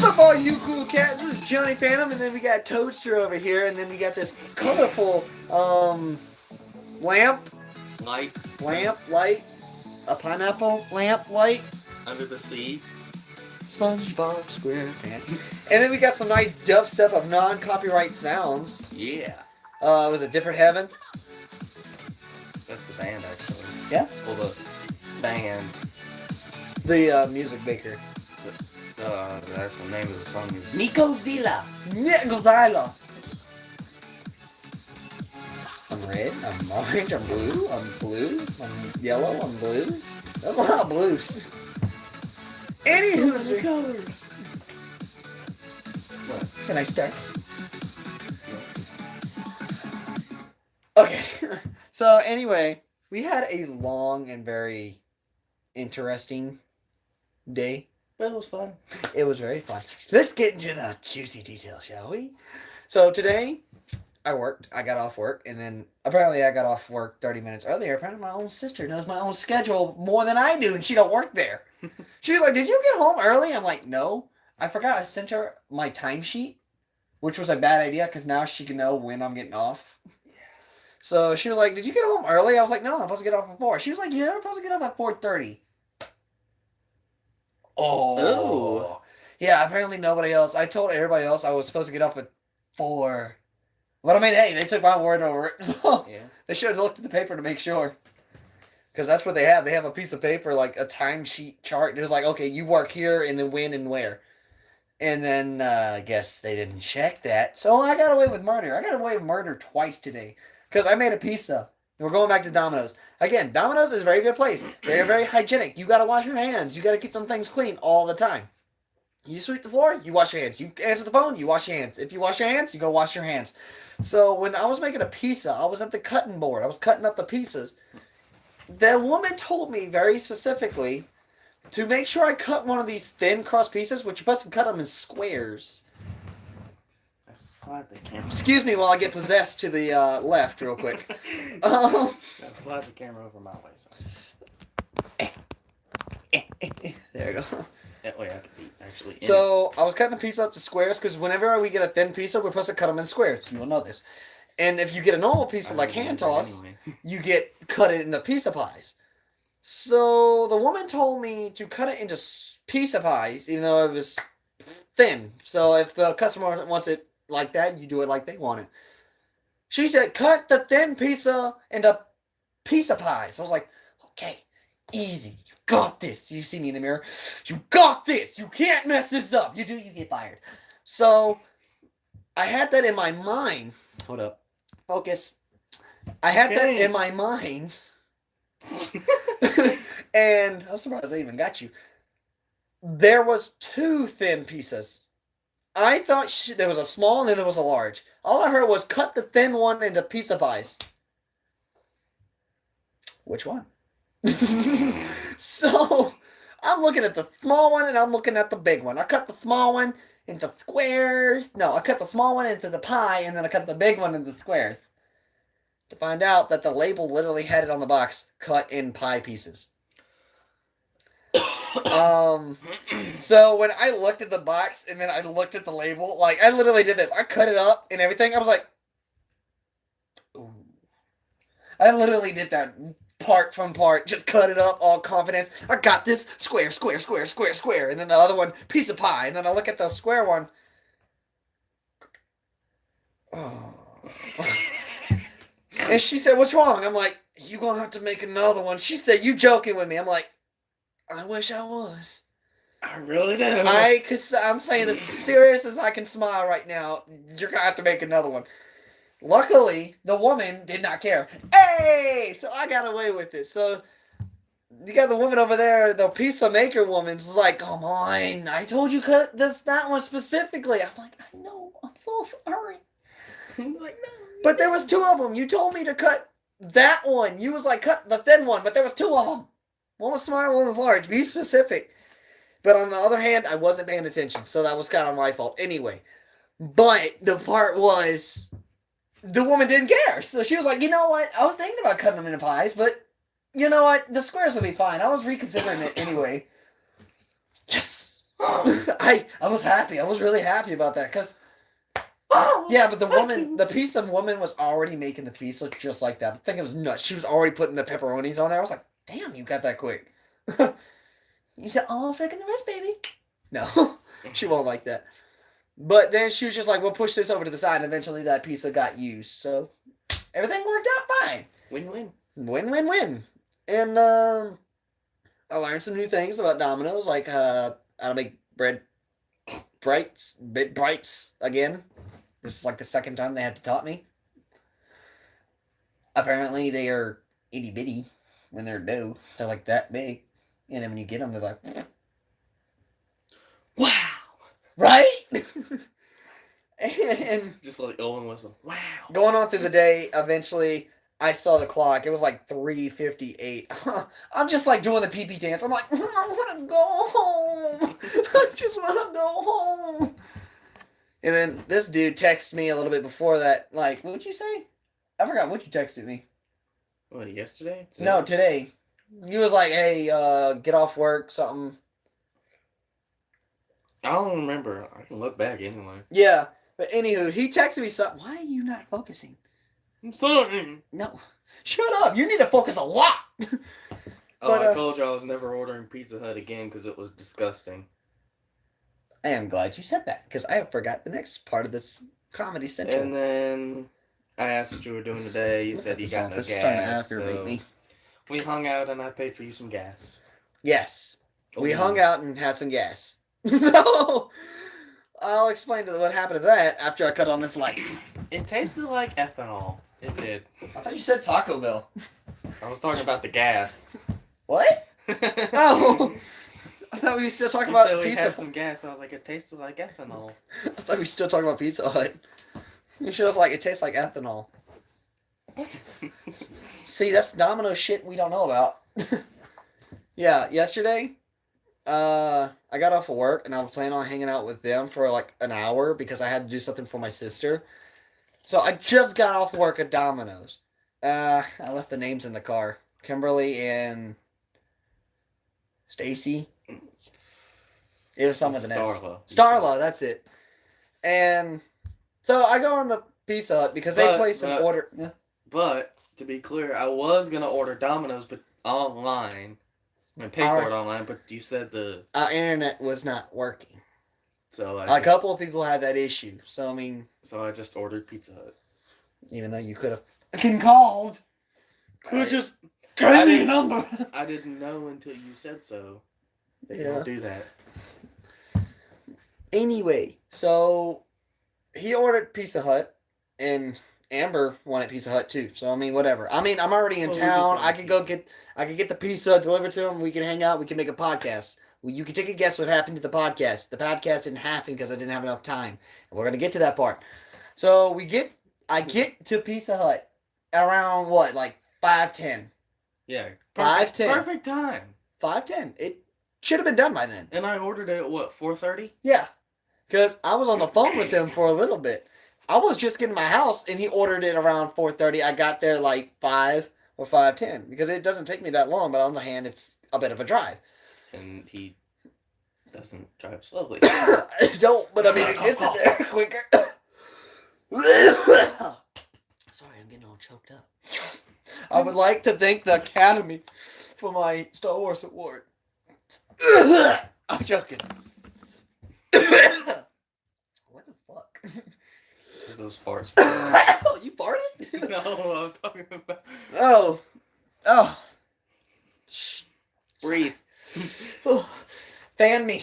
up, all you cool cats? This is Johnny Phantom, and then we got Toadster over here, and then we got this colorful lamp, Light light, a pineapple lamp light, under the sea. SpongeBob SquarePants, and then we got some nice dubstep of non-copyright sounds. Yeah. Was it Different Heaven? That's the band, actually. Yeah. Well, the band. The music maker. The actual name of the song is Nico Zilla. Yeah, Godzilla. I'm red, I'm orange, I'm blue, I'm yellow, I'm blue. That's a lot of blues. Anywho, colors. can I start? Okay. So anyway, we had a long and very interesting day. But it was fun. It was very fun. Let's get into the juicy details, shall we? So today, I worked. I got off work, and then apparently I got off work 30 minutes earlier. Apparently my own sister knows my own schedule more than I do, and she don't work there. She was like, "Did you get home early?" I'm like, "No. I forgot I sent her my timesheet, which was a bad idea because now she can know when I'm getting off." So she was like, "Did you get home early?" I was like, "No, I'm supposed to get off at 4." She was like, "Yeah, I'm supposed to get off at 4:30." Oh. Yeah, apparently nobody else. I told everybody else I was supposed to get off at 4. But I mean, hey, they took my word over it. So Yeah. they should have looked at the paper to make sure. Because that's what they have. They have a piece of paper, like a timesheet chart. There's like, okay, you work here and then when and where. And then I guess they didn't check that. So I got away with murder. I got away with murder twice today. Because I made a pizza. We're going back to Domino's. Again, Domino's is a very good place. They're very hygienic. You got to wash your hands. You got to keep them things clean all the time. You sweep the floor, you wash your hands. You answer the phone, you wash your hands. If you wash your hands, you go wash your hands. So when I was making a pizza, I was at the cutting board. I was cutting up the pieces. The woman told me very specifically to make sure I cut one of these thin crust pieces, which you're supposed to cut them in squares. Slide the camera. Excuse me while I get possessed to the left real quick. Slide the camera over my waist. There you go. That way I could be actually in So I was cutting a piece up to squares because whenever we get a thin pizza, we're supposed to cut them in squares. You will know this. And if you get a normal pizza like hand toss, you get cut it into pizza pies. So the woman told me to cut it into pizza pies, even though it was thin. So if the customer wants it like that, you do it like they want it. She said, cut the thin pizza into pizza pies. I was like, okay, easy. You got this. You see me in the mirror. You got this. You can't mess this up. You do, you get fired. So I had that in my mind. Hold up. Focus. I had that in my mind. And I'm surprised I even got you. There was 2 thin pieces. I thought there was a small and then there was a large. All I heard was cut the thin one into pizza pies. Which one? So I'm looking at the small one and I'm looking at the big one. I cut the small one into squares. No, I cut the small one into the pie and then I cut the big one into squares. To find out that the label literally had it on the box, cut in pie pieces. So when I looked at the box and then I looked at the label, like I literally did this. I cut it up and everything. I was like, ooh. I literally did that part from part, just cut it up, all confidence. I got this, square, square, square, square, square. And then the other one, piece of pie. And then I look at the square one. Oh. And she said, what's wrong? I'm like, you gonna have to make another one. She said, you joking with me. I'm like, I wish I was. I really do. I'm saying this as serious as I can smile right now. You're gonna have to make another one. Luckily, the woman did not care. Hey! So I got away with it. So you got the woman over there, the pizza maker woman's like, come on, I told you cut that one specifically. I'm like, I know, I'm so sorry. I'm like, no. But there was 2 of them. You told me to cut that one. You was like, cut the thin one, but there was 2 of them. One was small, one was large. Be specific. But on the other hand, I wasn't paying attention, so that was kind of my fault. Anyway, but the part was, the woman didn't care. So she was like, you know what? I was thinking about cutting them into pies, but you know what? The squares will be fine. I was reconsidering it anyway. Yes! I was happy. I was really happy about that because yeah, but the pizza woman was already making the pizza just like that. I think it was nuts. She was already putting the pepperonis on there. I was like, damn, you got that quick. You said, oh, flicking the rest, baby. No, she won't like that. But then she was just like, we'll push this over to the side. And eventually that pizza got used. So everything worked out fine. Win-win. Win-win-win. And I learned some new things about Domino's, like how to make bit brights again. This is like the second time they had to taught me. Apparently they are itty bitty when they're dough. They're like that big. And then when you get them, they're like, wow. Right? And just like Owen whistle. Wow. Going on through the day, eventually I saw the clock. It was like 3:58. I'm just like doing the pee-pee dance. I'm like, I want to go home. I just want to go home. And then this dude texted me a little bit before that. Like, what'd you say? I forgot what you texted me. What, yesterday? Today? No, today. He was like, hey, get off work, something. I don't remember. I can look back anyway. Yeah. But anywho, he texted me something. Why are you not focusing? I'm sorry. No. Shut up. You need to focus a lot. I told you I was never ordering Pizza Hut again because it was disgusting. I am glad you said that because I forgot the next part of this Comedy Central. And then I asked what you were doing today. You said you got no this gas. is starting to aggravate me. We hung out and I paid for you some gas. Yes. We Ooh. hung out and had some gas. So I'll explain what happened to that after I cut on this light. It tasted like ethanol. It did. I thought you said Taco Bell. I was talking about the gas. What? Oh. I thought we were still talking about said we Pizza had Hut. some gas. I was like, it tasted like ethanol. I thought we were still talking about Pizza Hut. You should have like, it tastes like ethanol. See, that's Domino shit we don't know about. Yeah, yesterday, I got off of work and I was planning on hanging out with them for like an hour because I had to do something for my sister. So I just got off work at Domino's. I left the names in the car. Kimberly and Stacy. It was someone with an S. Starla, that's it. And so I go on the Pizza Hut because they placed an order. Yeah. But to be clear, I was gonna order Domino's, but online and pay for it online. But you said our internet was not working. So a couple of people had that issue. So I mean, so I just ordered Pizza Hut. Even though you could have fucking called, could just gave me a number. I didn't know until you said so. They Yeah. don't do that. Anyway, so he ordered Pizza Hut, and Amber wanted Pizza Hut too. So I mean, whatever. I mean, I'm already in town. I could get the pizza delivered to him. We can hang out. We can make a podcast. You can take a guess what happened to the podcast. The podcast didn't happen because I didn't have enough time. And we're gonna get to that part. So I get to Pizza Hut around what, like 5:10. Yeah. 5:10. Perfect time. 5:10. It should have been done by then. And I ordered it at what, 4:30? Yeah. Because I was on the phone with him for a little bit. I was just getting my house, and he ordered it around 4:30. I got there like 5 or 5:10 because it doesn't take me that long. But on the hand, it's a bit of a drive. And he doesn't drive slowly. I don't, but I mean, it gets it there quicker. Sorry, I'm getting all choked up. I would like to thank the Academy for my Star Wars award. I'm joking. What the fuck? Those farts. Oh, you farted? No, I'm talking about. Oh. Shh. Breathe. Oh, fan me.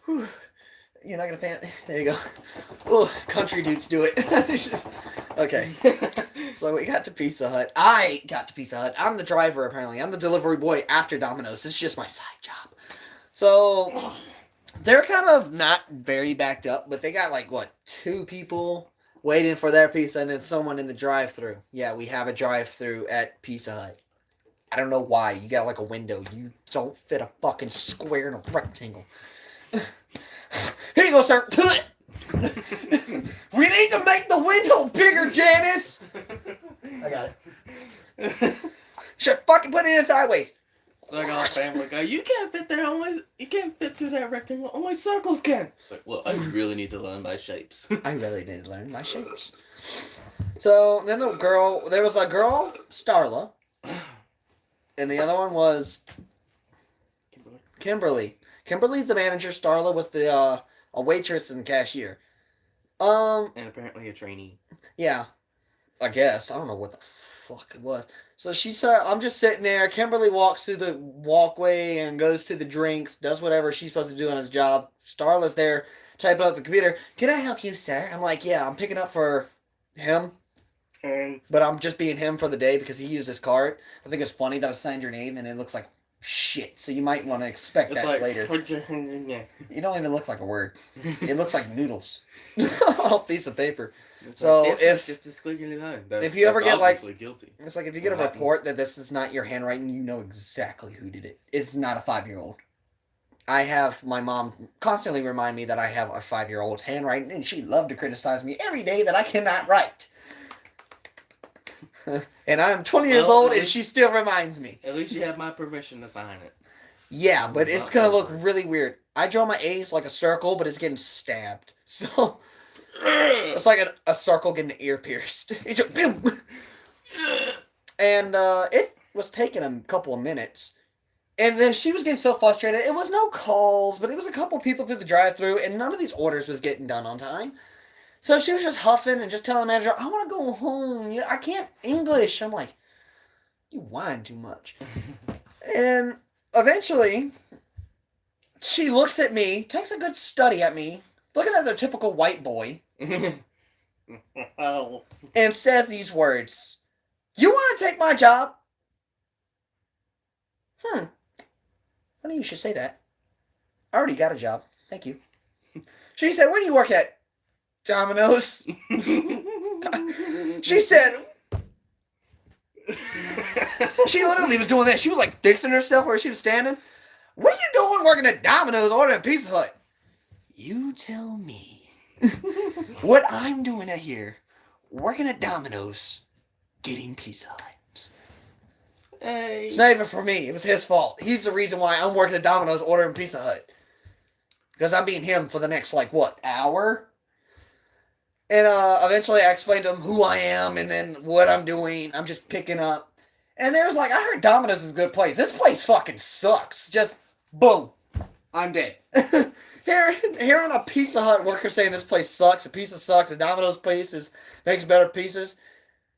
Whew. You're not gonna fan me. There you go. Oh, country dudes do it. Okay. So we got to Pizza Hut. I got to Pizza Hut. I'm the driver, apparently. I'm the delivery boy after Domino's. This is just my side job. So they're kind of not very backed up, but they got like, what, 2 people waiting for their pizza and then someone in the drive-thru. Yeah, we have a drive-thru at Pizza Hut. I don't know why. You got like a window. You don't fit a fucking square in a rectangle. Here you go, sir. We need to make the window bigger, Janice. I got it. Should fucking put it in sideways. So I got a family guy. You can't fit there. You can't fit through that rectangle. Only circles can. It's like, well, I really need to learn my shapes. I really need to learn my shapes. So then there was a girl, Starla, and the other one was Kimberly. Kimberly's the manager. Starla was the a waitress and cashier. And apparently a trainee. Yeah, I guess. I don't know what the fuck it was. So she said, I'm just sitting there. Kimberly walks through the walkway and goes to the drinks, does whatever she's supposed to do on his job. Starla's there typing up the computer. Can I help you, sir? I'm like, yeah, I'm picking up for him. But I'm just being him for the day because he used his card. I think it's funny that I signed your name and it looks like shit. So you might want to expect It's that like, later. put your hand in there. You don't even look like a word. It looks like noodles on a piece of paper. So like, if just a squiggly line. you ever get like guilty. it's like if you get a report that this is not your handwriting, you know exactly who did it. It's not a 5-year-old. I have my mom constantly remind me that I have a 5-year-old's handwriting, and she loved to criticize me every day that I cannot write. And I'm 20 years old, and she still reminds me. At least you have my permission to sign it. Yeah, but it's gonna look really weird. I draw my A's like a circle, but it's getting stabbed. So it's like a circle getting an ear pierced. It's just, boom. And it was taking a couple of minutes. And then she was getting so frustrated. It was no calls, but it was a couple people through the drive-thru, and none of these orders was getting done on time. So she was just huffing and just telling the manager, I want to go home. I can't English. I'm like, you whine too much. And eventually, she looks at me, takes a good study at me, looking at the typical white boy, Oh. and says these words, you want to take my job? Funny you should say that. I already got a job. Thank you. She said, where do you work at? Domino's. She said, she literally was doing that. She was like fixing herself where she was standing. What are you doing working at Domino's ordering Pizza Hut? You tell me what I'm doing out here working at Domino's getting Pizza Hut. Hey. It's not even for me. It was his fault. He's the reason why I'm working at Domino's ordering Pizza Hut. Because I'm being him for the next, hour? And eventually I explained to him who I am and then what I'm doing. I'm just picking up. And they was like, I heard Domino's is a good place. This place fucking sucks. Just, boom. I'm dead. Hearing a Pizza Hut worker saying this place sucks, a pizza sucks, a Domino's place makes better pizzas.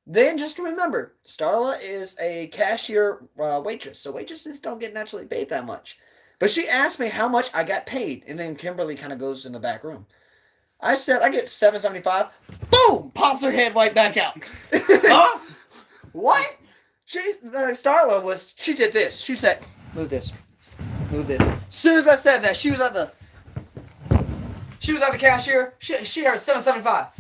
Then just remember, Starla is a cashier waitress. So waitresses don't get naturally paid that much. But she asked me how much I got paid. And then Kimberly kind of goes in the back room. I said, I get $7.75. Boom! Pops her head right back out. Huh? What? Starla she did this. She said, move this. Move this. As soon as I said that, she was at the cashier. She heard $7.75.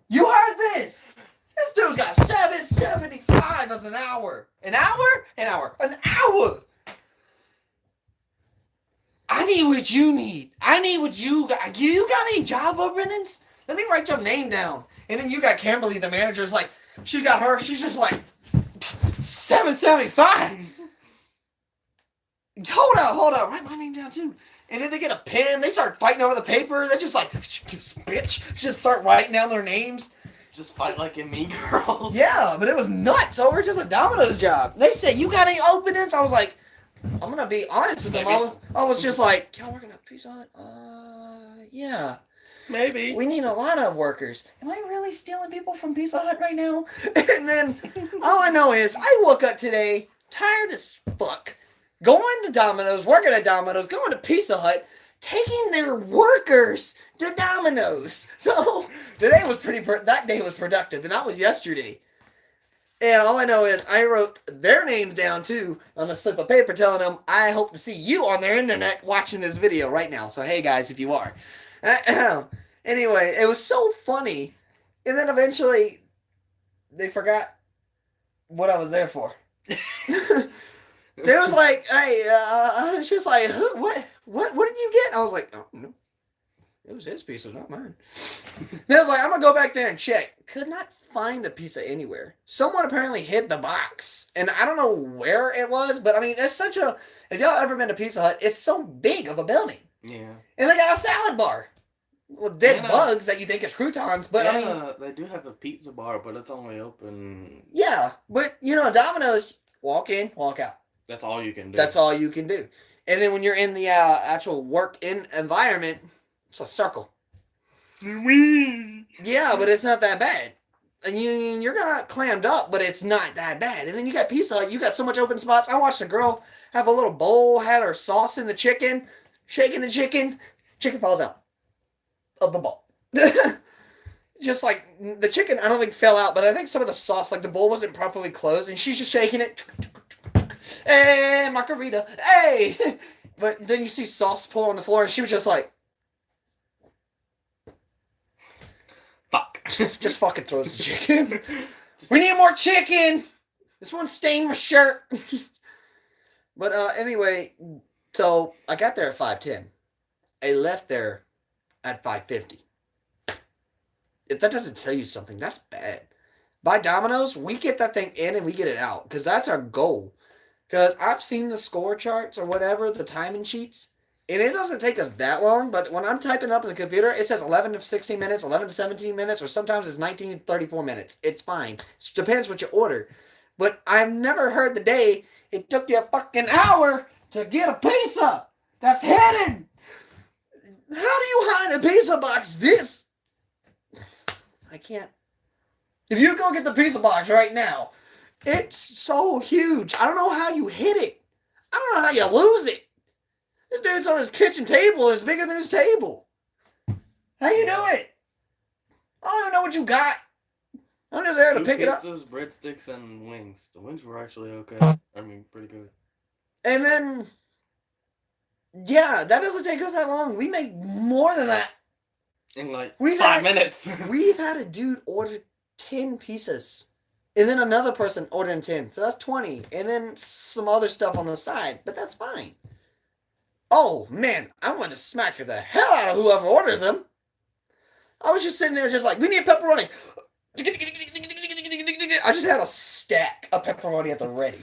You heard this? This dude's got $7.75 as an hour. An hour? An hour. An hour! I need what you need. I need what you got. You got any job openings? Let me write your name down. And then you got Kimberly, the manager's like, she got her. She's just like, $7.75. Hold up. Write my name down too. And then they get a pen. They start fighting over the paper. They just like, bitch. Just start writing down their names. Just fight like in Mean Girls. Yeah, but it was nuts over just a Domino's job. They said, you got any openings? I was like, I'm going to be honest with them. I was just like, y'all working at Pizza Hut? Yeah. Maybe. We need a lot of workers. Am I really stealing people from Pizza Hut right now? And then all I know is I woke up today tired as fuck. Going to Domino's, working at Domino's, going to Pizza Hut, taking their workers to Domino's. So that day was productive, and that was yesterday. And all I know is I wrote their names down too on a slip of paper telling them I hope to see you on their internet watching this video right now. So hey guys, if you are. Anyway, it was so funny. And then eventually they forgot what I was there for. They was like, hey, she was like, what did you get? I was like, oh, no. It was his pizza, not mine. Then I was like, I'm gonna go back there and check. Could not find the pizza anywhere. Someone apparently hid the box, and I don't know where it was. But I mean, there's such a. If y'all ever been to Pizza Hut, it's so big of a building, Yeah. and they got a salad bar with dead And, bugs that you think is croutons. But I mean, they do have a pizza bar, but it's only open. yeah. But you know, Domino's, walk in, walk out. That's all you can do. That's all you can do. And then when you're in the actual work-in environment, it's a circle. Yeah, but it's not that bad. And you're not clammed up, but it's not that bad. And then you got Pizza Hut, you got so much open spots. I watched a girl have a little bowl, had her sauce in the chicken, shaking the chicken falls out of the bowl. Just like the chicken, I don't think fell out, but I think some of the sauce, like the bowl wasn't properly closed, and she's just shaking it. Hey, margarita, hey! But then you see sauce pour on the floor, and she was just like, fuck. just fucking throws the chicken. We need more chicken! This one stained my shirt. But anyway, so I got there at 5:10. I left there at 5:50. If that doesn't tell you something, that's bad. By Domino's, we get that thing in and we get it out, because that's our goal. Because I've seen the score charts or whatever, the timing sheets, and it doesn't take us that long, but when I'm typing up in the computer, it says 11 to 16 minutes, 11 to 17 minutes, or sometimes it's 19 to 34 minutes. It's fine. It depends what you order. But I've never heard the day it took you a fucking hour to get a pizza that's hidden. How do you hide a pizza box this? I can't. If you go get the pizza box right now, it's so huge. I don't know how you hit it. I don't know how you lose it. This dude's on his kitchen table. It's bigger than his table. How you do it? I don't even know what you got. I'm just there to pick it up. Pizzas, breadsticks, and wings. The wings were actually okay. I mean, pretty good. And then, yeah, that doesn't take us that long. We make more than that. In like We've 5 had- minutes. We've had a dude order 10 pieces. And then another person ordering 10. So that's 20. And then some other stuff on the side. But that's fine. Oh, man. I wanted to smack the hell out of whoever ordered them. I was just sitting there just like, we need pepperoni. I just had a stack of pepperoni at the ready.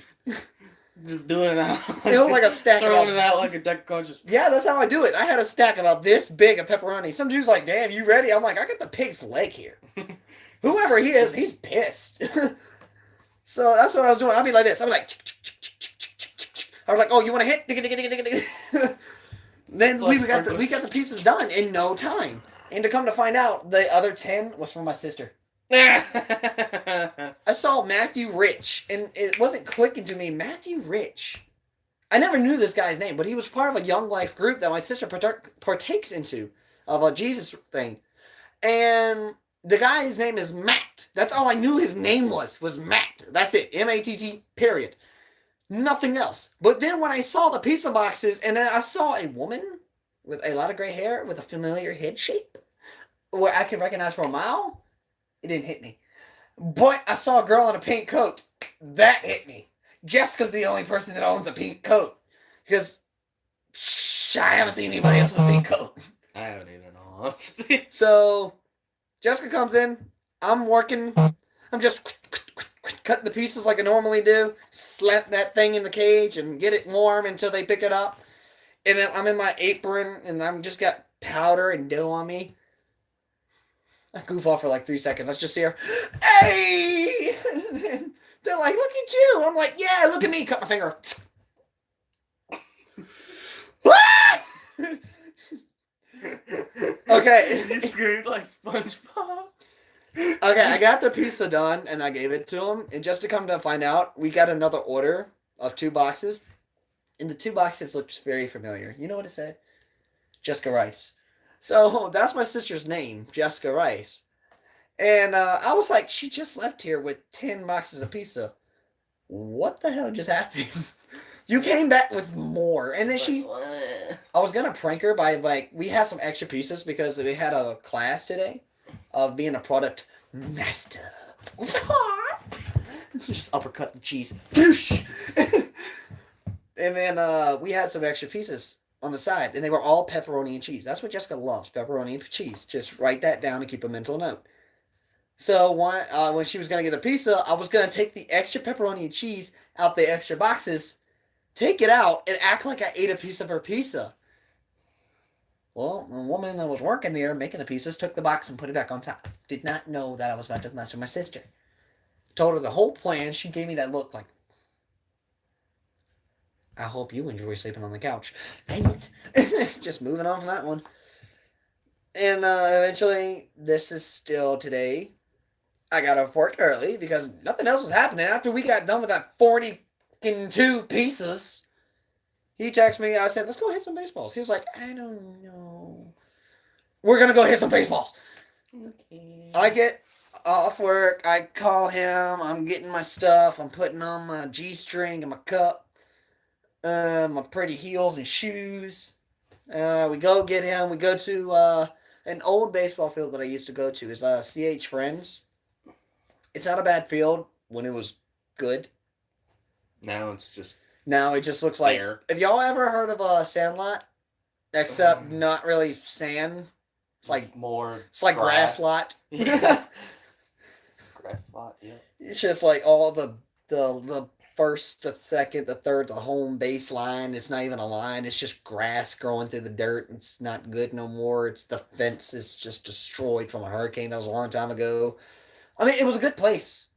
Just doing it out. It was like a stack Throwing of... it out like a deck of cards. Yeah, that's how I do it. I had a stack about this big of pepperoni. Some dude's like, damn, you ready? I'm like, I got the pig's leg here. Whoever he is, he's pissed. So that's what I was doing. I'll be like this. I'll be like, I was like, oh, you want to hit? Then we got the pieces done in no time. And to come to find out, the other 10 was from my sister. I saw Matthew Rich, and it wasn't clicking to me. Matthew Rich. I never knew this guy's name, but he was part of a Young Life group that my sister partakes into, of a Jesus thing. And the guy's name is Matt. That's all I knew his name was Matt. That's it. M-A-T-T, period. Nothing else. But then when I saw the pizza boxes, and then I saw a woman with a lot of gray hair with a familiar head shape, where I could recognize for a mile, it didn't hit me. But I saw a girl in a pink coat. That hit me. Jessica's the only person that owns a pink coat. Because I haven't seen anybody else with a pink coat. I haven't either, in all honesty. So, Jessica comes in. I'm working. I'm just cutting the pieces like I normally do. Slap that thing in the cage and get it warm until they pick it up. And then I'm in my apron and I'm just got powder and dough on me. I goof off for like 3 seconds. Let's just see her. Hey! They're like, look at you. I'm like, yeah, look at me. Cut my finger. Okay. You screamed like SpongeBob. Okay, I got the pizza done and I gave it to him. And just to come to find out, we got another order of 2 boxes. And the 2 boxes looked very familiar. You know what it said? Jessica Rice. So that's my sister's name, Jessica Rice. And I was like, she just left here with 10 boxes of pizza. What the hell just happened? You came back with more. And then I was going to prank her by like, we had some extra pieces because we had a class today of being a product master. Just uppercut the cheese. And then we had some extra pieces. on the side, and they were all pepperoni and cheese. That's what Jessica loves, pepperoni and cheese. Just write that down and keep a mental note. So when she was going to get a pizza, I was going to take the extra pepperoni and cheese out the extra boxes, take it out, and act like I ate a piece of her pizza. Well, the woman that was working there making the pizzas took the box and put it back on top. Did not know that I was about to mess with my sister. Told her the whole plan. She gave me that look like, I hope you enjoy sleeping on the couch. Dang it. Just moving on from that one. And eventually, this is still today. I got off work early because nothing else was happening. After we got done with that 42 pieces, he texted me. I said, let's go hit some baseballs. He was like, I don't know. We're going to go hit some baseballs. Okay. I get off work. I call him. I'm getting my stuff. I'm putting on my G-string and my cup. My pretty heels and shoes. We go get him. We go to an old baseball field that I used to go to. It's CH Friends. It's not a bad field when it was good. Now it's just... Now it just looks like... Fair. Have y'all ever heard of a Sandlot? Except not really sand. It's like... More... It's like grass lot. Yeah. Grass lot, yeah. It's just like all the first, the second, the third, the home base line. It's not even a line. It's just grass growing through the dirt. It's not good no more. It's the fence is just destroyed from a hurricane that was a long time ago. I mean, it was a good place.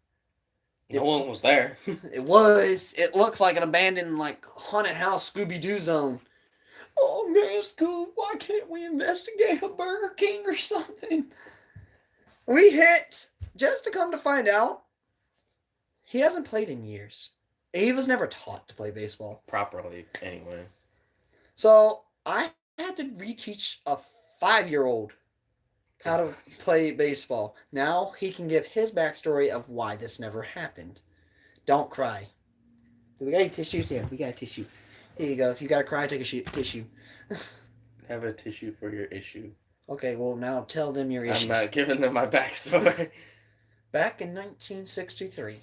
No one was there. It was. It looks like an abandoned, like, haunted house Scooby-Doo zone. Oh, man, Scoob, why can't we investigate a Burger King or something? We hit, just to come to find out, he hasn't played in years. He was never taught to play baseball. Properly, anyway. So, I had to reteach a 5-year-old how to play baseball. Now he can give his backstory of why this never happened. Don't cry. We got any tissues here? We got a tissue. Here you go. If you got to cry, take a tissue. Have a tissue for your issue. Okay, well, now tell them your issue. I'm not giving them my backstory. Back in 1963.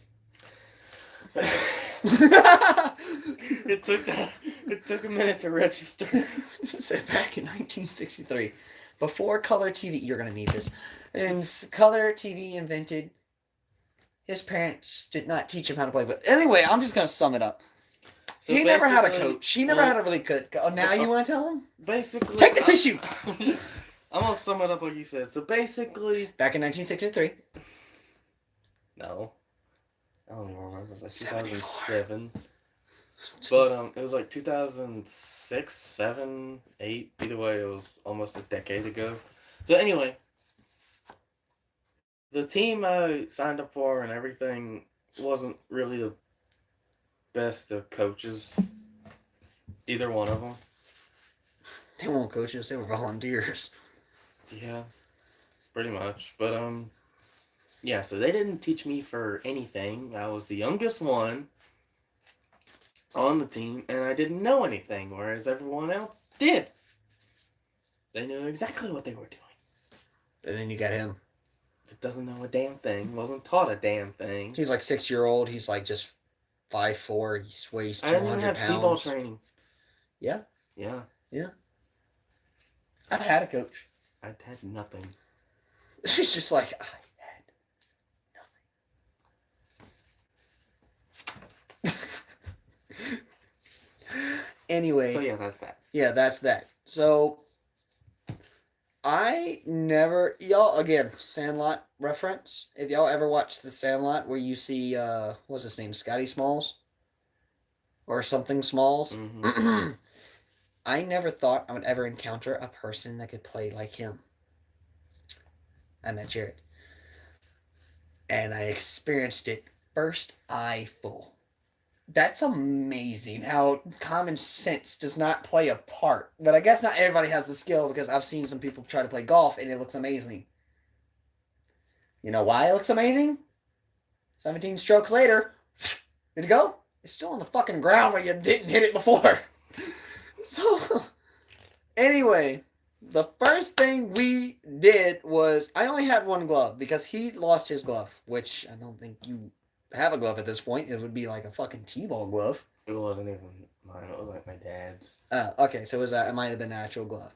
It took a minute to register. Back in 1963. Before color TV, you're going to need this. And color TV invented, his parents did not teach him how to play. But anyway, I'm just going to sum it up. So he never had a coach. He never had a really good coach. Oh, now you want to tell him? Basically. Take the tissue! I'm going to sum it up like you said. So basically. Back in 1963. No. I don't even remember. It was like 2007. But it was like 2006, 7, 8. Either way, it was almost a decade ago. So anyway, the team I signed up for and everything wasn't really the best of coaches. Either one of them. They weren't coaches. They were volunteers. Yeah, pretty much. But yeah. So they didn't teach me for anything. I was the youngest one on the team, and I didn't know anything, whereas everyone else did. They knew exactly what they were doing. And then you got him. That doesn't know a damn thing, wasn't taught a damn thing. He's like 6-year-old. He's like just 5'4". He weighs 200 pounds. I didn't even have T-ball training. Yeah? Yeah. Yeah. I had a coach. I had nothing. She's just like, I had nothing. Anyway. So yeah, that's that. Yeah, that's that. So, I never... Y'all, again, Sandlot reference. If y'all ever watch The Sandlot where you see, what's his name? Scotty Smalls? Or something Smalls? Mm-hmm. I never thought I would ever encounter a person that could play like him. I met Jared. And I experienced it first eye full. That's amazing how common sense does not play a part. But I guess not everybody has the skill because I've seen some people try to play golf and it looks amazing. You know why it looks amazing? 17 strokes later, good to go? It's still on the fucking ground where you didn't hit it before. So, anyway, the first thing we did was, I only had one glove because he lost his glove, which I don't think you have a glove at this point. It would be like a fucking T-ball glove. It wasn't even Mine was like my dad's. Okay, so it might have been an actual glove.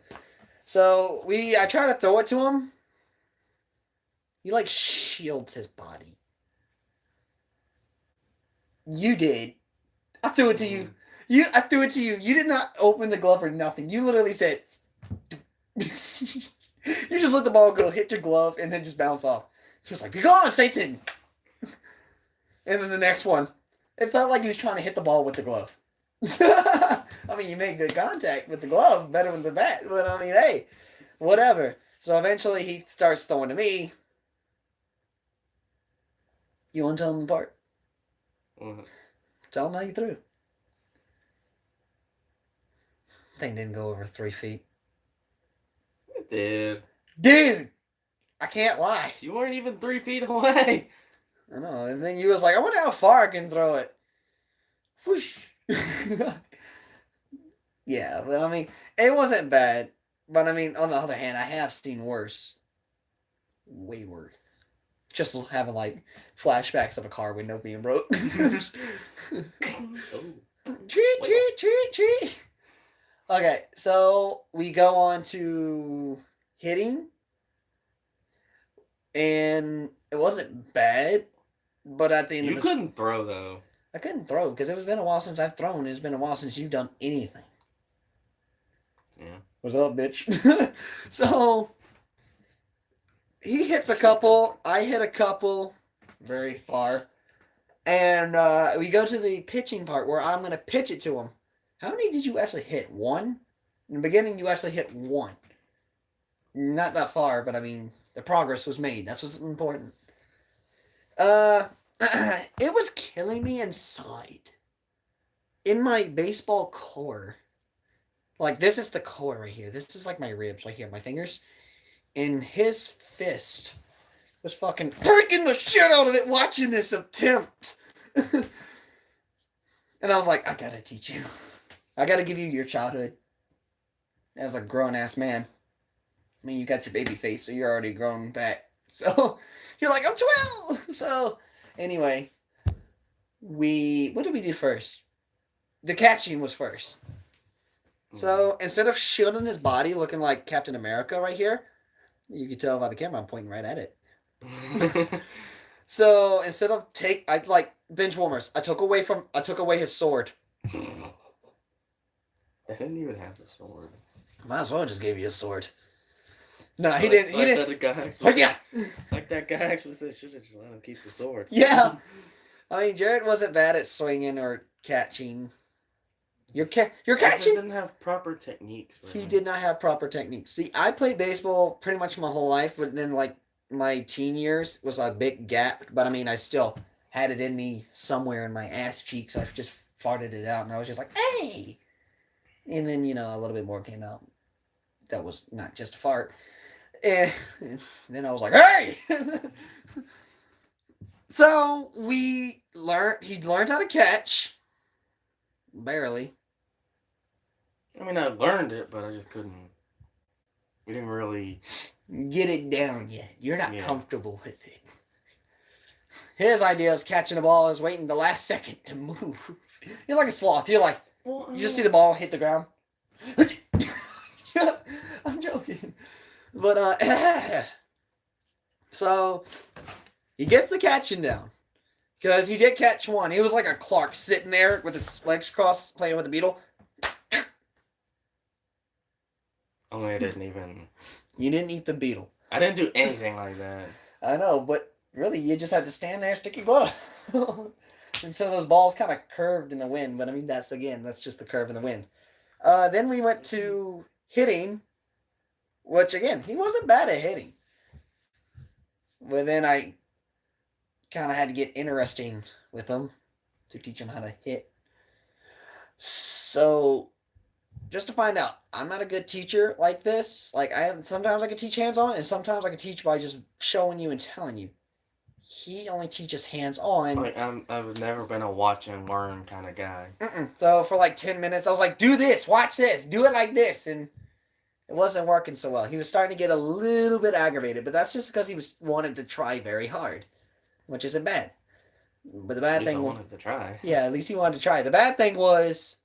So I try to throw it to him. He like shields his body. You did. I threw it to you. I threw it to you. You did not open the glove or nothing. You literally said. You just let the ball go, hit your glove, and then just bounce off. He was like, "Be gone, Satan!" And then the next one, it felt like he was trying to hit the ball with the glove. I mean, you made good contact with the glove, better than the bat. But I mean, hey, whatever. So eventually, he starts throwing to me. You want to tell him apart? What? Tell him how you threw. Thing didn't go over 3 feet. It did. Dude, I can't lie. You weren't even 3 feet away. I know. And then you was like, I wonder how far I can throw it. Whoosh. Yeah, but I mean, it wasn't bad. But I mean, on the other hand, I have seen worse. Way worse. Just having like flashbacks of a car window being broke. Oh. Treat. Okay, so we go on to hitting. And it wasn't bad. But at the end You of couldn't throw though. I couldn't throw because it's been a while since I've thrown. It's been a while since you've done anything. Yeah. What's up, bitch? So he hits a couple. I hit a couple very far. And we go to the pitching part where I'm going to pitch it to him. How many did you actually hit? One? In the beginning, you actually hit one. Not that far, but I mean, the progress was made. That's what's important. It was killing me inside. In my baseball core. Like, this is the core right here. This is like my ribs right here, my fingers. And his fist was fucking freaking the shit out of it watching this attempt. And I was like, I gotta teach you. I gotta give you your childhood. As a grown-ass man. I mean, you got your baby face, so you're already grown back. So, you're like, I'm 12! So, anyway. What did we do first? The catching was first. So, instead of shielding his body looking like Captain America right here, you can tell by the camera I'm pointing right at it. So, instead of I like bench warmers, I took away his sword. I didn't even have the sword. Might as well just gave you a sword. No, he didn't. Like that guy actually said, should have just let him keep the sword. Yeah. I mean, Jared wasn't bad at swinging or catching. Your He catching. didn't have proper techniques. He did not have proper techniques. See, I played baseball pretty much my whole life, but then like my teen years was a big gap. But I mean, I still had it in me somewhere in my ass cheeks. I just farted it out, and I was just like, "Hey!" And then a little bit more came out. That was not just a fart. And then I was like, "Hey!" So he learned how to catch. Barely. I mean, I learned it, but I just couldn't. We didn't really get it down yet. You're not comfortable with it. His idea is catching the ball is waiting the last second to move. You're like a sloth. You're like, you just see the ball hit the ground. I'm joking. But, so, he gets the catching down. Because he did catch one. He was like a Clark sitting there with his legs crossed playing with a beetle. Only I didn't even... You didn't eat the beetle. I didn't do anything like that. I know, but really, you just had to stand there, stick your glove. And so those balls kind of curved in the wind. But I mean, that's just the curve in the wind. Then we went to hitting, which again, he wasn't bad at hitting. But then I kind of had to get interesting with him to teach him how to hit. So, just to find out, I'm not a good teacher like this. Like, sometimes I can teach hands-on, and sometimes I can teach by just showing you and telling you. He only teaches hands-on. Like, I've never been a watch and learn kind of guy. So, for like 10 minutes, I was like, do this, watch this, do it like this, and it wasn't working so well. He was starting to get a little bit aggravated, but that's just because he wanted to try very hard, which isn't bad. But the bad thing I wanted to try. Yeah, at least he wanted to try. The bad thing was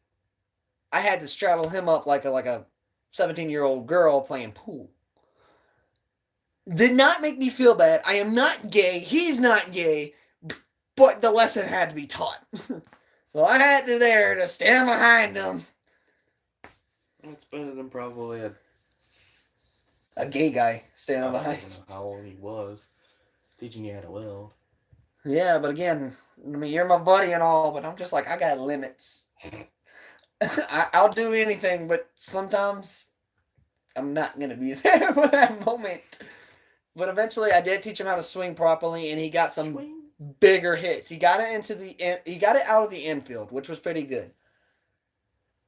I had to straddle him up like a 17-year-old girl playing pool. Did not make me feel bad. I am not gay. He's not gay. But the lesson had to be taught. So I had to there to stand behind him. It's better than probably A gay guy standing I behind. don't know how old he was. Teaching you how to weld. Yeah, but again, I mean, you're my buddy and all, but I'm just like, I got limits. I'll do anything, but sometimes I'm not going to be there for that moment. But eventually I did teach him how to swing properly, and he got some Swing. bigger hits. He got it out of the infield, which was pretty good.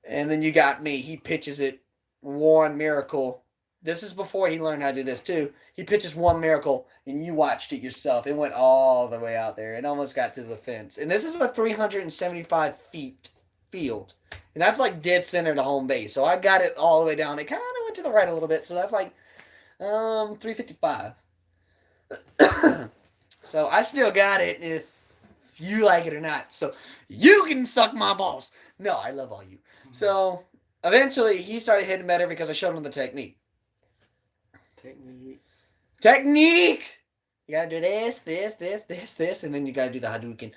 And then you got me. He pitches it one miracle. This is before he learned how to do this too. He pitches one miracle, and you watched it yourself. It went all the way out there. It almost got to the fence. And this is a 375 feet field. And that's like dead center to home base. So I got it all the way down. It kind of went to the right a little bit. So that's like 355. So I still got it if you like it or not. So you can suck my balls. No, I love all you. So eventually he started hitting better because I showed him the technique. Technique! You gotta do this, and then you gotta do the Hadouken.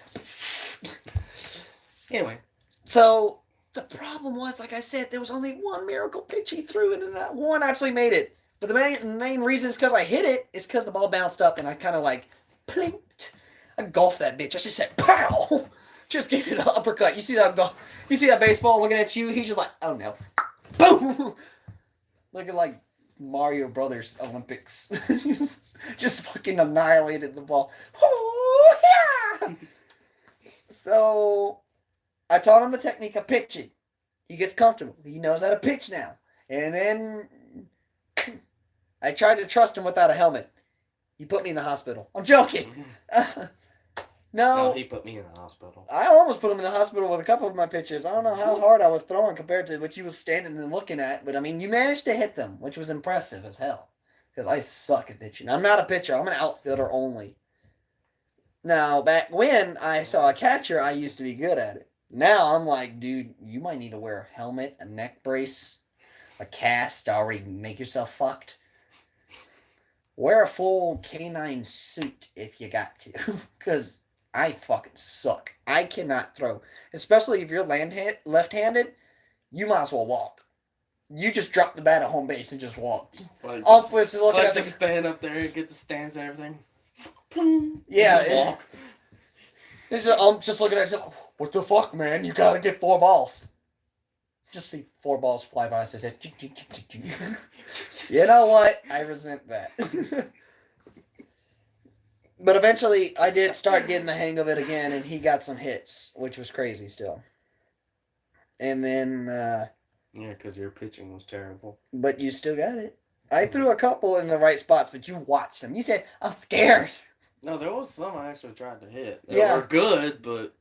Anyway. So the problem was, like I said, there was only one miracle pitch he threw, and then that one actually made it. But the main reason is because I hit it, is because the ball bounced up, and I kind of like plinked. I golfed that bitch. I just said, pow! Just gave you the uppercut. You see that baseball looking at you? He's just like, oh no. Boom! Looking like Mario Brothers Olympics. Just fucking annihilated the ball. Oh, yeah! So I taught him the technique of pitching. He gets comfortable. He knows how to pitch now. And then I tried to trust him without a helmet. He put me in the hospital. I'm joking. No, he put me in the hospital. I almost put him in the hospital with a couple of my pitches. I don't know how hard I was throwing compared to what you was standing and looking at, but I mean, you managed to hit them, which was impressive as hell. Because I suck at pitching. I'm not a pitcher. I'm an outfielder only. Now, back when I saw a catcher, I used to be good at it. Now I'm like, dude, you might need to wear a helmet, a neck brace, a cast to already make yourself fucked. Wear a full canine suit if you got to. Because I fucking suck. I cannot throw. Especially if you're left-handed, you might as well walk. You just drop the bat at home base and just walk. Just stand up there and get the stands and everything. Yeah. Just walk. I'm just looking at it. What the fuck, man? You gotta get 4 balls. Just see 4 balls fly by. So I said, you know what? I resent that. But eventually, I did start getting the hang of it again, and he got some hits, which was crazy still. And then... yeah, because your pitching was terrible. But you still got it. I threw a couple in the right spots, but you watched them. You said, I'm scared. No, there was some I actually tried to hit. They were good, but...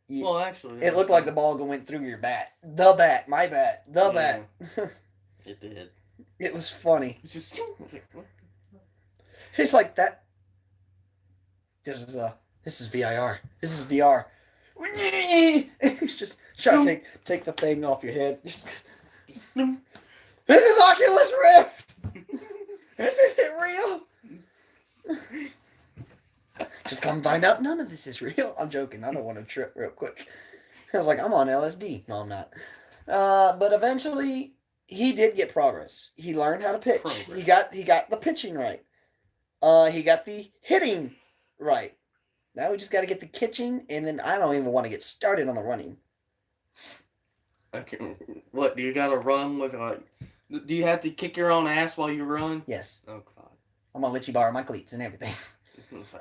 well, actually... It looked like the ball went through your bat. The bat. My bat. The bat. It did. It was funny. It's just... It's like that... This is VIR. This is VR. Just try to take the thing off your head. This is Oculus Rift. Isn't it real? Just come find out none of this is real. I'm joking. I don't want to trip real quick. I was like, I'm on LSD. No, I'm not. But eventually, he did get progress. He learned how to pitch. He got the pitching right. He got the hitting right. Now we just got to get the kitchen, and then I don't even want to get started on the running. Okay. What, do you got to run with, do you have to kick your own ass while you run? Yes. Oh, God. I'm going to let you borrow my cleats and everything. It's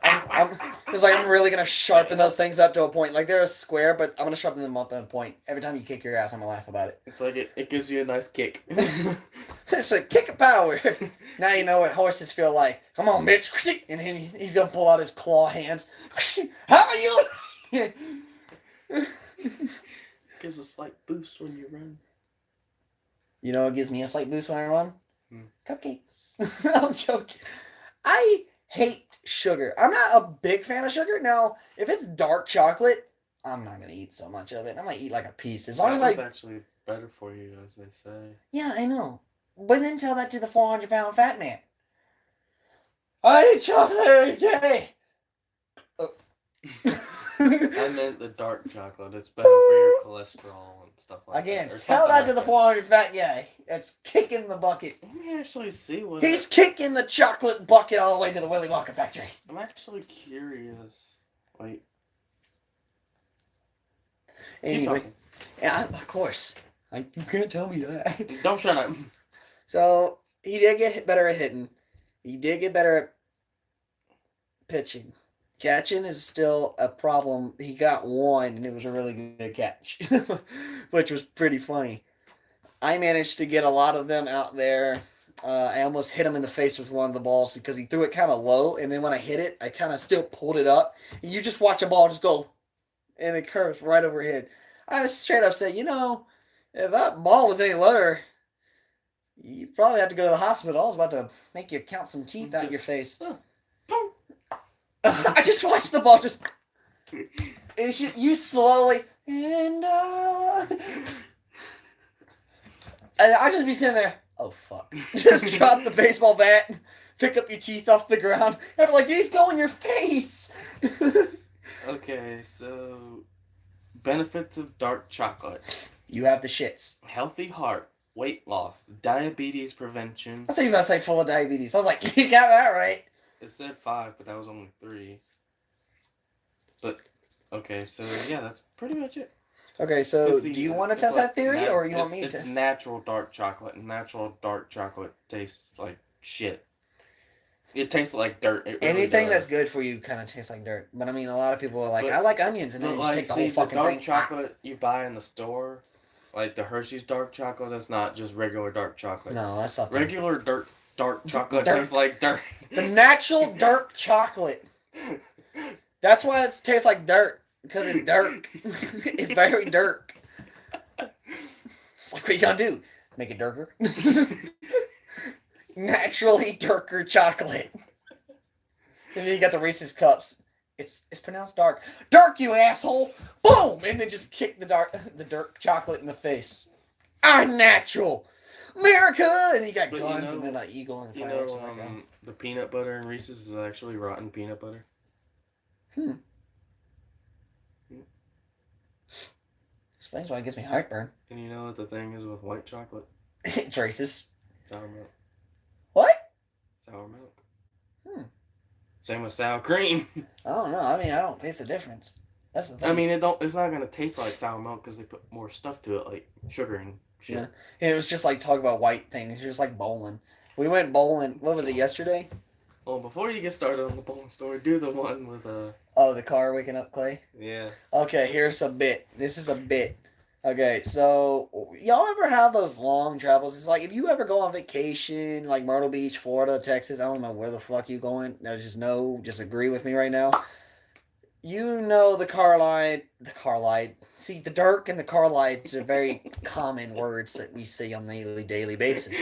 like I'm really going to sharpen those things up to a point. Like, they're a square, but I'm going to sharpen them up to a point. Every time you kick your ass, I'm going to laugh about it. It's like it gives you a nice kick. It's like, kick of power. Now you know what horses feel like. Come on, bitch. And then he's going to pull out his claw hands. How are you? Gives a slight boost when you run. You know what gives me a slight boost when I run? Cupcakes. I'm joking. I hate sugar. I'm not a big fan of sugar. Now, if it's dark chocolate, I'm not going to eat so much of it. I might eat like a piece. As long as actually better for you, as they say. Yeah, I know. But then tell that to the 400-pound fat man. I eat chocolate every day. Oh. I meant the dark chocolate. It's better for your cholesterol and stuff like Again, that. Or tell that something to the like 400 fat guy. That's kicking the bucket. Let me actually see what. He's kicking the chocolate bucket all the way to the Willy Wonka factory. I'm actually curious. Wait. Anyway, yeah, of course. You can't tell me that. Don't shut up. So he did get better at hitting. He did get better at pitching. Catching is still a problem. He got one, and it was a really good catch, which was pretty funny. I managed to get a lot of them out there. I almost hit him in the face with one of the balls because he threw it kind of low, and then when I hit it, I kind of still pulled it up. And you just watch a ball just go, and it curves right overhead. I was straight up saying, if that ball was any lower, you probably have to go to the hospital. I was about to make you count some teeth out of your face. I just watched the ball just. You slowly and I just be sitting there. Oh fuck! Just drop the baseball bat, pick up your teeth off the ground. And I'm like, these go in your face. Okay, so benefits of dark chocolate: You have the shits. healthy heart, weight loss, diabetes prevention. I thought you were about to say full of diabetes. I was like, you got that right. It said 5, but that was only 3. But okay, so yeah, that's pretty much it. Okay, so 'Cause see, do you want to it's test like that theory, or you want me to It's test? natural dark chocolate, and natural dark chocolate tastes like shit. It tastes like dirt. It really Anything that's does. good for you kind of tastes like dirt. But I mean, a lot of people are like, But- I like onions, and then But you just like, take the see, whole the fucking dark thing. chocolate you buy in the store, like the Hershey's dark chocolate, that's not just regular dark chocolate. No, that's something. Regular dark chocolate Dirt. tastes like dirt. The natural dark chocolate. That's why it tastes like dirt. Because it's dirt. It's very dirt. It's like, what you gonna do? Make it darker? Naturally darker chocolate. And then you got the Reese's Cups. It's pronounced dark. Dark, you asshole! Boom! And then just kick the dark chocolate in the face. I'm natural! America! And you got But you guns know- and then an eagle and You fireworks. know, the peanut butter in Reese's is actually rotten peanut butter. Explains why it gives me heartburn. And you know what the thing is with white chocolate? It's racist. Sour milk. What? Sour milk. Hmm. Same with sour cream. I don't know. I mean, I don't taste the difference. That's the thing. I mean, it's not gonna taste like sour milk because they put more stuff to it, like sugar and shit. Yeah. And it was just like talk about white things. Just like bowling. We went bowling. What was it, yesterday? Well, before you get started on the bowling story, do the one with Oh, the car waking up Clay? yeah. Okay, here's a bit. This is a bit. Okay, so y'all ever have those long travels? It's like if you ever go on vacation, like Myrtle Beach, Florida, Texas, I don't know where the fuck you going. No, just agree with me right now. You know the car light. See, the Dirk and the car lights are very common words that we see on a daily basis.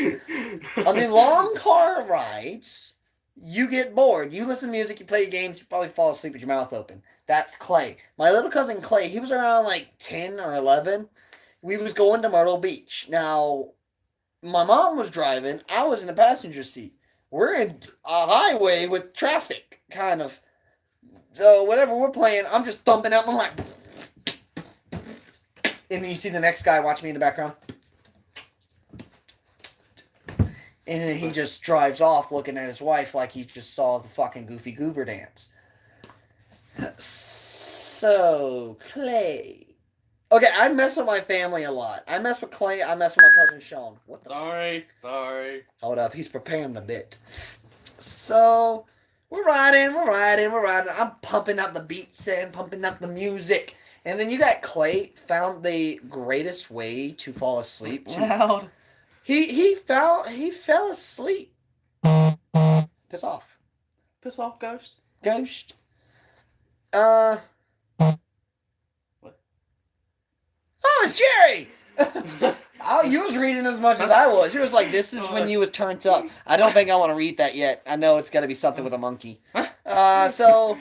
On the long car rides, you get bored. You listen to music, you play games, you probably fall asleep with your mouth open. That's Clay. My little cousin Clay, he was around like 10 or 11. We was going to Myrtle Beach. Now, my mom was driving. I was in the passenger seat. We're in a highway with traffic, kind of. So whatever we're playing, I'm just thumping out. I'm like, and then you see the next guy watch me in the background. And then he just drives off looking at his wife like he just saw the fucking Goofy Goober dance. So, Clay. Okay, I mess with my family a lot. I mess with Clay. I mess with my cousin Sean. What the Sorry. Hold up, he's preparing the bit. So, we're riding. I'm pumping out the beats and pumping out the music. And then you got Clay found the greatest way to fall asleep. Loud. He fell asleep. Piss off. Piss off, ghost. Ghost. What? Oh, it's Jerry! Oh, you was reading as much as I was. You was like, this is when you was turned up. I don't think I want to read that yet. I know it's got to be something with a monkey. So,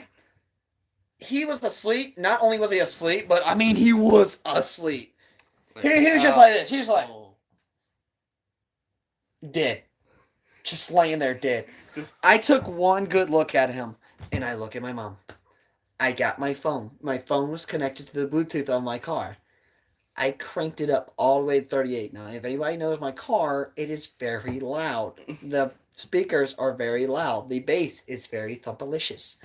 he was asleep. Not only was he asleep, but, I mean, he was asleep. He was just like this. He was like Oh. dead, just laying there dead. I took one good look at him, and I look at my mom. I got my phone. My phone was connected to the Bluetooth on my car. I cranked it up all the way to 38. Now, if anybody knows my car, it is very loud. The speakers are very loud. The bass is very thumpalicious.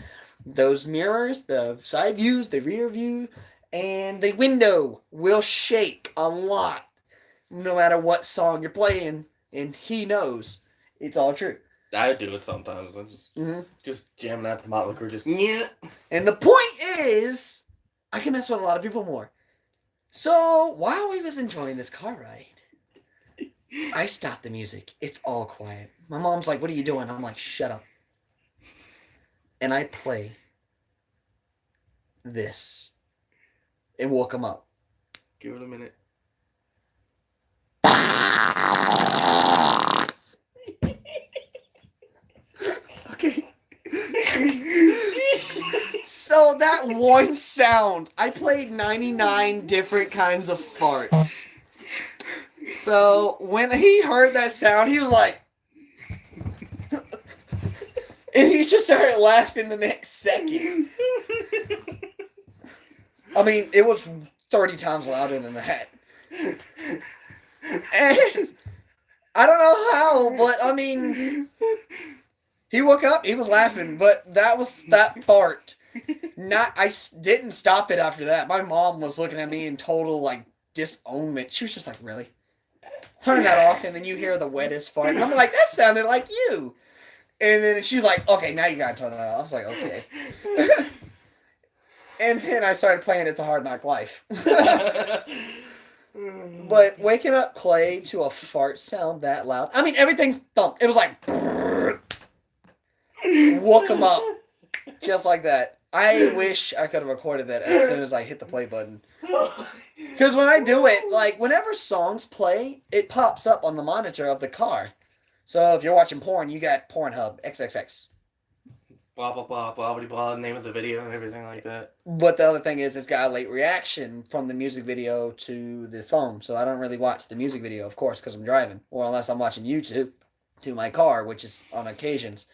Those mirrors, the side views, the rear view, and the window will shake a lot no matter what song you're playing, and he knows. It's all true. I do it sometimes. I'm just jamming out the Motley Crue, just yeah. And the point is, I can mess with a lot of people more. So while we was enjoying this car ride, I stopped the music. It's all quiet. My mom's like, "What are you doing?" I'm like, "Shut up." And I play this. It woke him up. Give it a minute. Okay. So that one sound, I played 99 different kinds of farts. So when he heard that sound, he was like, and he just started laughing the next second. I mean, it was 30 times louder than that. And I don't know how, but I mean, he woke up, he was laughing, but that was that fart. I didn't stop it after that. My mom was looking at me in total like disownment. She was just like, "Really?" Turn that off, and then you hear the wettest fart. And I'm like, "That sounded like you." And then she's like, "Okay, now you gotta turn that off." I was like, "Okay." And then I started playing It's a Hard Knock Life. But waking up Clay to a fart sound that loud. I mean, everything's thumped. It was like, woke him up. Just like that. I wish I could have recorded that as soon as I hit the play button. Because when I do it, like, whenever songs play, it pops up on the monitor of the car. So if you're watching porn, you got Pornhub, XXX. Blah, blah, blah, blah, blah, blah, name of the video and everything like that. But the other thing is, it's got a late reaction from the music video to the phone. So I don't really watch the music video, of course, because I'm driving. Or unless I'm watching YouTube to my car, which is on occasions.